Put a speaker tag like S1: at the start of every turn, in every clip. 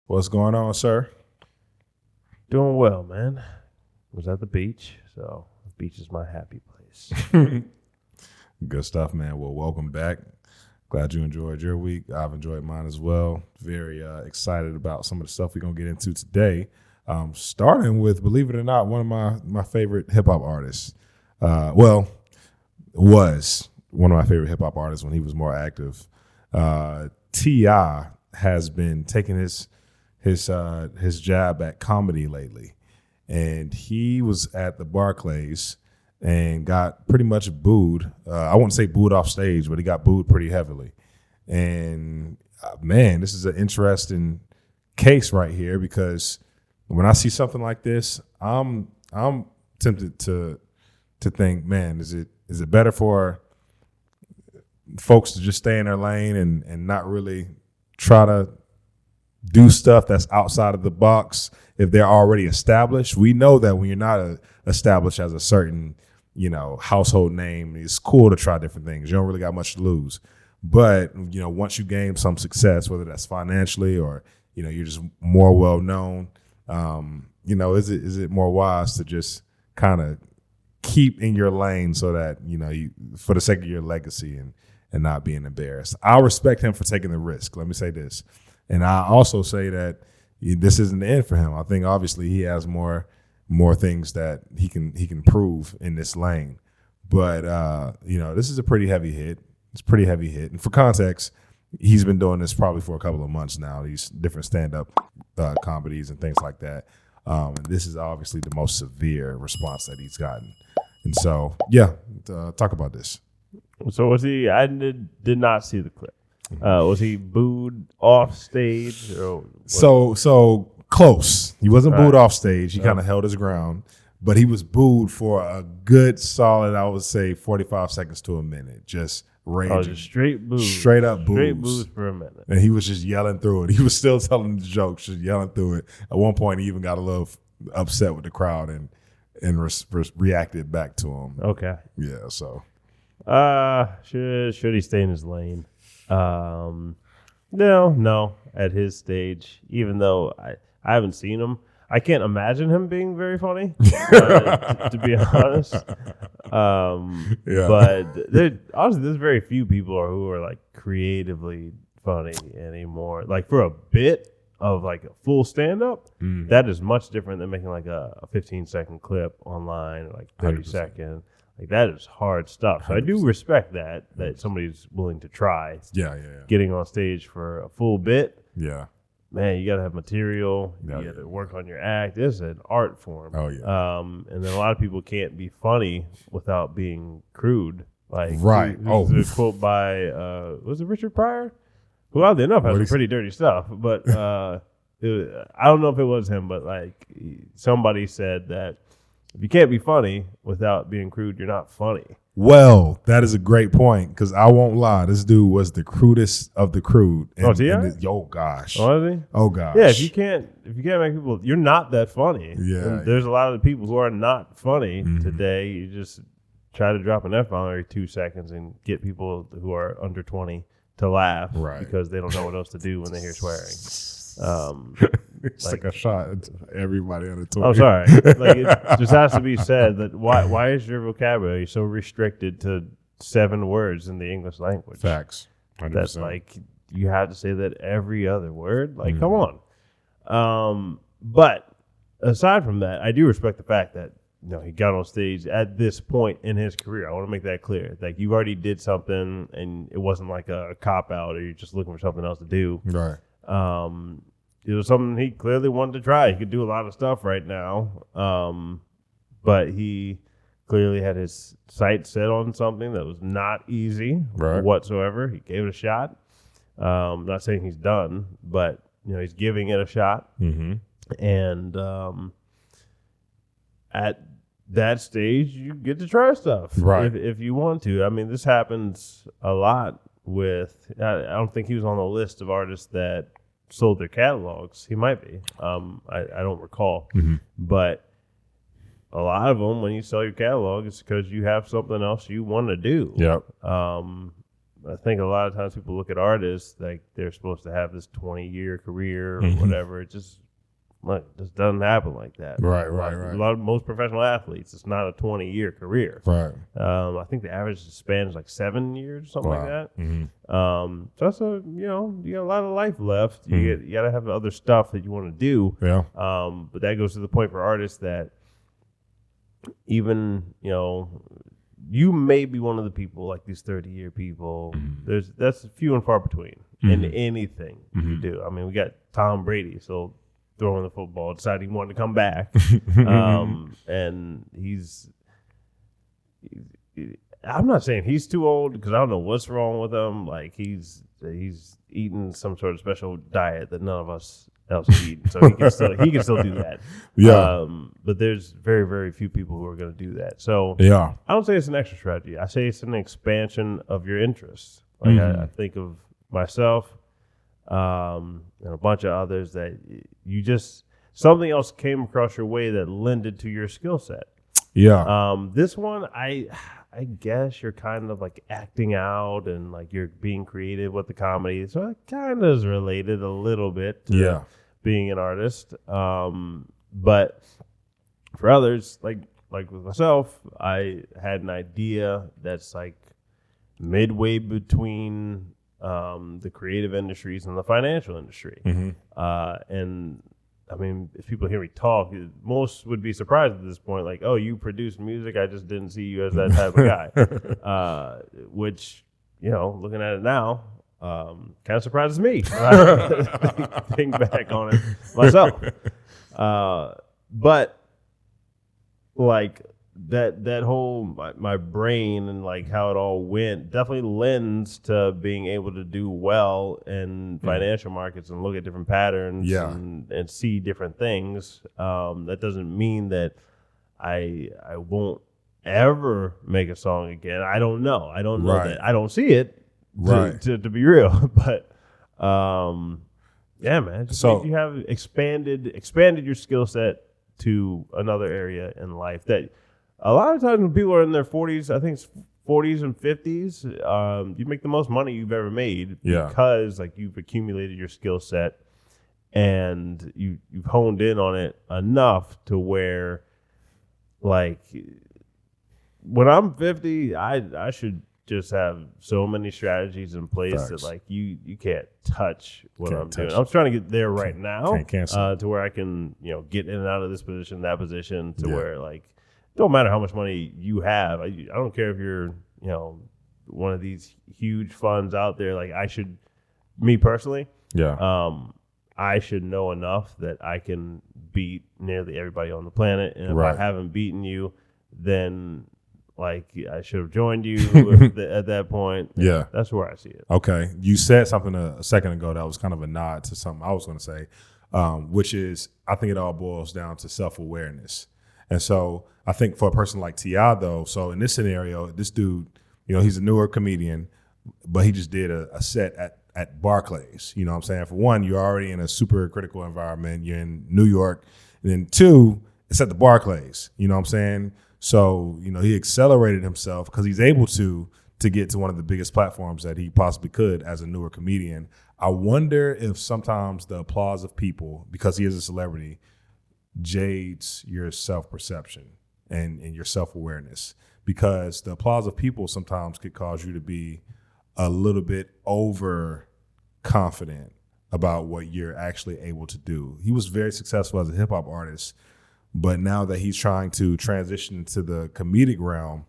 S1: What's going on, sir?
S2: Doing well, man. Was at the beach, so the beach is my happy place.
S1: Good stuff, man. Well, welcome back. Glad you enjoyed your week. I've enjoyed mine as well. Very excited about some of the stuff we're going to get into today. Starting with, believe it or not, one of my favorite hip-hop artists. Was one of my favorite hip-hop artists when he was more active. T.I. has been taking his jab at comedy lately. And he was at the Barclays and got pretty much booed. I wouldn't say booed off stage, but he got booed pretty heavily. And man, this is an interesting case right here because when I see something like this, I'm tempted to think, man, is it better for folks to just stay in their lane and not really try to do stuff that's outside of the box if they're already established? We know that when you're not established as a certain, household name, it's cool to try different things. You don't really got much to lose. But, once you gain some success, whether that's financially or, you're just more well known, is it more wise to just kind of keep in your lane so that, you for the sake of your legacy and not being embarrassed? I respect him for taking the risk. Let me say this. And I also say that this isn't the end for him. I think obviously he has more things that he can prove in this lane. But this is a pretty heavy hit. It's a pretty heavy hit. And for context, he's been doing this probably for a couple of months now. These different stand-up comedies and things like that. And this is obviously the most severe response that he's gotten. And so, talk about this.
S2: So was he? I did not see the clip. Was he booed off stage? Or
S1: so close. He wasn't booed off stage. He kind of held his ground, but he was booed for a good solid, I would say, 45 seconds to a minute. Just raging.
S2: Just straight boos.
S1: Straight up boos.
S2: Straight boos for a minute.
S1: And he was just yelling through it. He was still telling the jokes, just yelling through it. At one point, he even got a little upset with the crowd and reacted back to him.
S2: Okay.
S1: Yeah, so.
S2: Should he stay in his lane? No. At his stage, even though I haven't seen him, I can't imagine him being very funny. To be honest, But honestly, there's very few people who are like creatively funny anymore. Like for a bit of like a full stand up, that is much different than making like a 15-second clip online, or like 30-second. Like that is hard stuff. So 100%. I do respect that somebody's willing to try.
S1: Yeah.
S2: Getting on stage for a full bit.
S1: Yeah.
S2: Man, you got to have material. You got to work on your act. It's an art form.
S1: Oh, yeah.
S2: And then a lot of people can't be funny without being crude. Like,
S1: right.
S2: There's a quote by, was it Richard Pryor? Who, oddly enough, has some pretty dirty stuff. But I don't know if it was him, but like somebody said that if you can't be funny without being crude, you're not funny.
S1: Well, that is a great point because I won't lie. This dude was the crudest of the crude. Oh gosh.
S2: Oh, is he?
S1: Oh gosh.
S2: Yeah, if you can't make people, you're not that funny.
S1: Yeah.
S2: And there's a lot of people who are not funny today. You just try to drop an F-bomb every 2 seconds and get people who are under 20 to laugh because they don't know what else to do when they hear swearing.
S1: It's like a shot at everybody on the tour.
S2: I'm sorry. Like it just has to be said that why is your vocabulary so restricted to 7 words in the English language?
S1: Facts. 100%.
S2: That's like you have to say that every other word. Like, come on. But aside from that, I do respect the fact that he got on stage at this point in his career. I want to make that clear. Like you already did something, and it wasn't like a cop out, or you're just looking for something else to do.
S1: Right.
S2: It was something he clearly wanted to try. He could do a lot of stuff right now, but he clearly had his sights set on something that was not easy whatsoever. He gave it a shot. I'm not saying he's done, but he's giving it a shot. And at that stage, you get to try stuff if you want to. I mean, this happens a lot with. I don't think he was on the list of artists that sold their catalogs. He might be. I don't recall. But a lot of them, when you sell your catalog, it's because you have something else you want to do.
S1: Yep.
S2: I think a lot of times people look at artists like they're supposed to have this 20-year career or
S1: Mm-hmm.
S2: whatever. It just doesn't happen like that.
S1: Right.
S2: Most professional athletes, it's not a 20-year career.
S1: Right.
S2: I think the average span is like 7 years, something like that.
S1: Mm-hmm.
S2: So that's you got a lot of life left. You got to have other stuff that you want to do.
S1: Yeah.
S2: But that goes to the point for artists that even, you may be one of the people like these 30-year people. That's few and far between in anything you do. I mean, we got Tom Brady, so throwing the football, decided he wanted to come back, and I'm not saying he's too old because I don't know what's wrong with him. Like he's eating some sort of special diet that none of us else are eating, so he can still do that.
S1: Yeah.
S2: But there's very, very few people who are going to do that. So
S1: Yeah.
S2: I don't say it's an extra strategy. I say it's an expansion of your interests. Like I think of myself and a bunch of others that you just something else came across your way that lended to your skill set.
S1: Yeah.
S2: This one, I guess you're kind of like acting out and like you're being creative with the comedy, so it kind of is related a little bit to being an artist. But for others, like with myself, I had an idea that's like midway between the creative industries and the financial industry. And I mean, if people hear me talk, most would be surprised at this point. Like, oh, you produce music. I just didn't see you as that type of guy. Which, looking at it now, kind of surprises me. Think back on it myself. But like that whole my brain and like how it all went definitely lends to being able to do well in financial markets and look at different patterns and see different things. That doesn't mean that I won't ever make a song again. I don't know. I don't know that. I don't see it to be real. But yeah, man. So you have expanded your skill set to another area in life that a lot of times when people are in their 40s, I think it's 40s and 50s, you make the most money you've ever made because like you've accumulated your skill set and you've honed in on it enough to where like when I'm 50, I should just have so many strategies in place that like you can't touch what I'm doing. I'm trying to get there right now to where I can, get in and out of this position, that position to where like don't matter how much money you have. I don't care if you're, one of these huge funds out there. Like me personally, I should know enough that I can beat nearly everybody on the planet. And if I haven't beaten you, then like I should have joined you at that point.
S1: Yeah.
S2: That's where I see it.
S1: Okay. You said something a second ago that was kind of a nod to something I was going to say, which is I think it all boils down to self-awareness. And so I think for a person like T.I., though, so in this scenario, this dude, he's a newer comedian, but he just did a set at Barclays. You know what I'm saying? For one, you're already in a super critical environment. You're in New York. And then two, it's at the Barclays. You know what I'm saying? So, he accelerated himself because he's able to get to one of the biggest platforms that he possibly could as a newer comedian. I wonder if sometimes the applause of people, because he is a celebrity, jades your self-perception and your self-awareness, because the applause of people sometimes could cause you to be a little bit overconfident about what you're actually able to do. He was very successful as a hip-hop artist, but now that he's trying to transition into the comedic realm,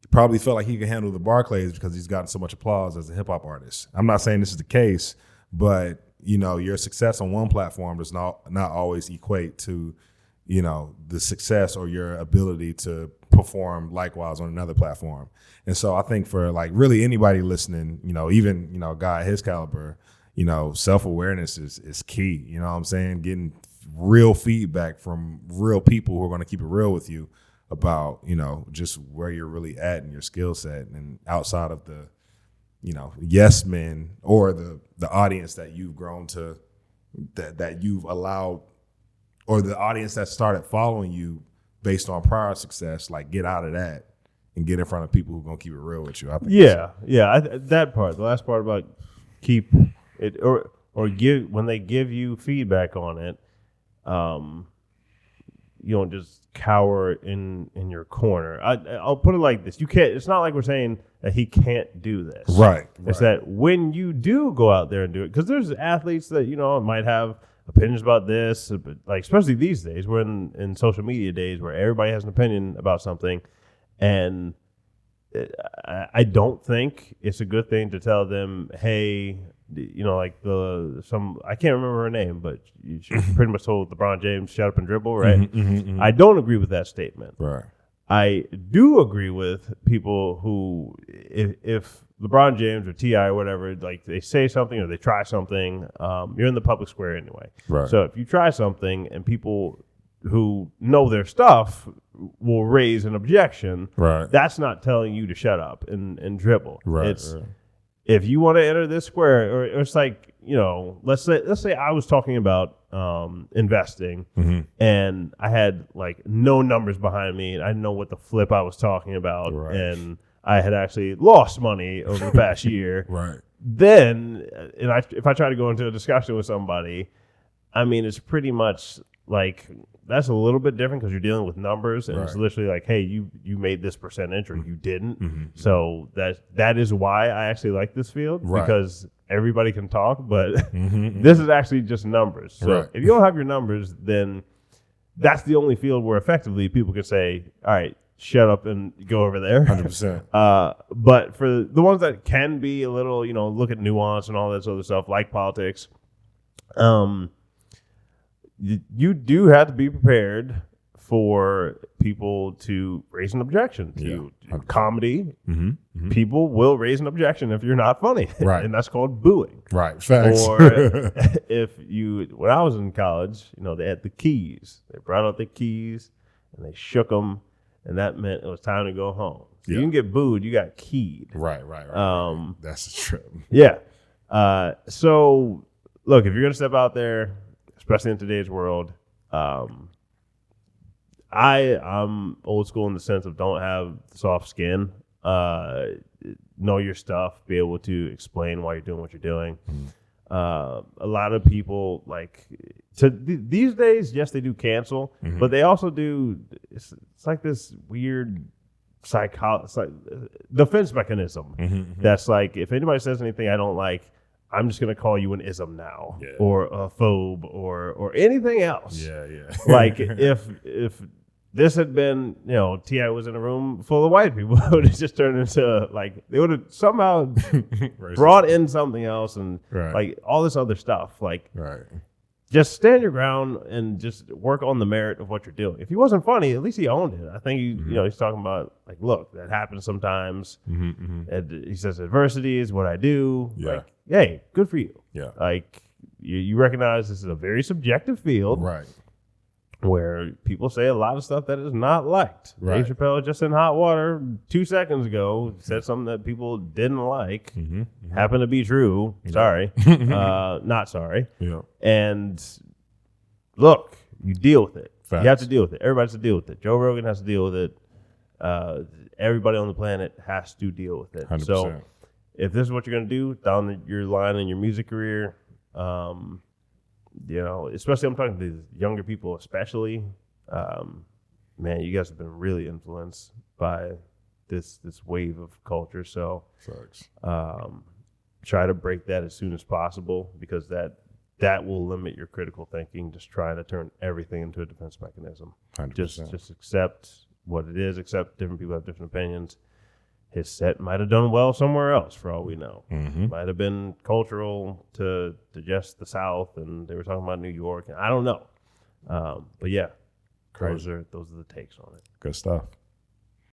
S1: he probably felt like he could handle the Barclays because he's gotten so much applause as a hip-hop artist. I'm not saying this is the case, but your success on one platform does not always equate to, the success or your ability to perform likewise on another platform. And so I think for like really anybody listening, even, a guy his caliber, self-awareness is key. You know what I'm saying? Getting real feedback from real people who are going to keep it real with you about, just where you're really at in your skill set and outside of the, yes men or the audience that you've grown to, that you've allowed, or the audience that started following you based on prior success. Like get out of that and get in front of people who are gonna keep it real with you. I think
S2: That part, the last part about keep it or give when they give you feedback on it, you don't just cower in your corner. I'll put it like this: you can't. It's not like we're saying that he can't do this.
S1: Right.
S2: It's that when you do go out there and do it, because there's athletes that might have opinions about this, but like especially these days, we're in social media days where everybody has an opinion about something, and I don't think it's a good thing to tell them, hey, like I can't remember her name, but she pretty much told LeBron James, shut up and dribble, right?
S1: Mm-hmm.
S2: I don't agree with that statement.
S1: Right.
S2: I do agree with people who, if LeBron James or T.I. or whatever, like they say something or they try something, you're in the public square anyway.
S1: Right.
S2: So if you try something and people who know their stuff will raise an objection,
S1: right,
S2: that's not telling you to shut up and dribble.
S1: Right.
S2: It's if you want to enter this square, or it's like, let's say I was talking about investing,
S1: mm-hmm.
S2: and I had like no numbers behind me, and I didn't know what the flip I was talking about,
S1: right.
S2: and I had actually lost money over the past year.
S1: Right.
S2: Then, if I try to go into a discussion with somebody, I mean, it's pretty much like that's a little bit different because you're dealing with numbers, and it's literally like, hey, you made this percentage or you didn't.
S1: Mm-hmm.
S2: So that is why I actually like this field, because everybody can talk, but
S1: mm-hmm.
S2: this is actually just numbers. So if you don't have your numbers, then that's the only field where effectively people can say, all right, shut up and go over there.
S1: 100%.
S2: But for the ones that can be a little, look at nuance and all that other stuff, like politics, you do have to be prepared for people to raise an objection to you. Comedy,
S1: mm-hmm. Mm-hmm.
S2: people will raise an objection if you're not funny.
S1: Right.
S2: And that's called booing.
S1: Right. Facts.
S2: Or when I was in college, they had the keys. They brought out the keys and they shook them, and that meant it was time to go home. So you didn't get booed, you got keyed.
S1: Right. That's a trip.
S2: Yeah. So look, if you're going to step out there, especially in today's world, I'm old school in the sense of don't have soft skin. Know your stuff. Be able to explain why you're doing what you're doing. Mm-hmm. A lot of people these days, yes, they do cancel, mm-hmm. but they also do. It's like this weird defense mechanism. Mm-hmm. That's like, if anybody says anything I don't like, I'm just going to call you an ism now, or a phobe, or anything else.
S1: Yeah.
S2: Like if this had been, T.I. was in a room full of white people, it would have just turned into like, they would have somehow brought in something else and like all this other stuff. Like, just stand your ground and just work on the merit of what you're doing. If he wasn't funny, at least he owned it. I think he's talking about like, look, that happens sometimes. Mm-hmm. And he says adversity is what I do.
S1: Yeah.
S2: Like, hey, good for you.
S1: Yeah.
S2: Like you recognize this is a very subjective field,
S1: right?
S2: Where people say a lot of stuff that is not liked.
S1: Right.
S2: Dave Chappelle, just in hot water 2 seconds ago, said something that people didn't like. Mm-hmm. Mm-hmm. Happened to be true. Yeah. Sorry, not sorry.
S1: Yeah.
S2: And look, you deal with it.
S1: Facts.
S2: You have to deal with it. Everybody has to deal with it. Joe Rogan has to deal with it. Everybody on the planet has to deal with it.
S1: 100%.
S2: So if this is what you're going to do down your line in your music career, especially I'm talking to these younger people, especially, man, you guys have been really influenced by this wave of culture. So try to break that as soon as possible, because that will limit your critical thinking, just trying to turn everything into a defense mechanism.
S1: 100%.
S2: Just accept what it is, accept different people have different opinions. His set might have done well somewhere else, for all we know. Mm-hmm. Might have been cultural to just the South, and they were talking about New York. And I don't know. But yeah, those are the takes on it.
S1: Good stuff.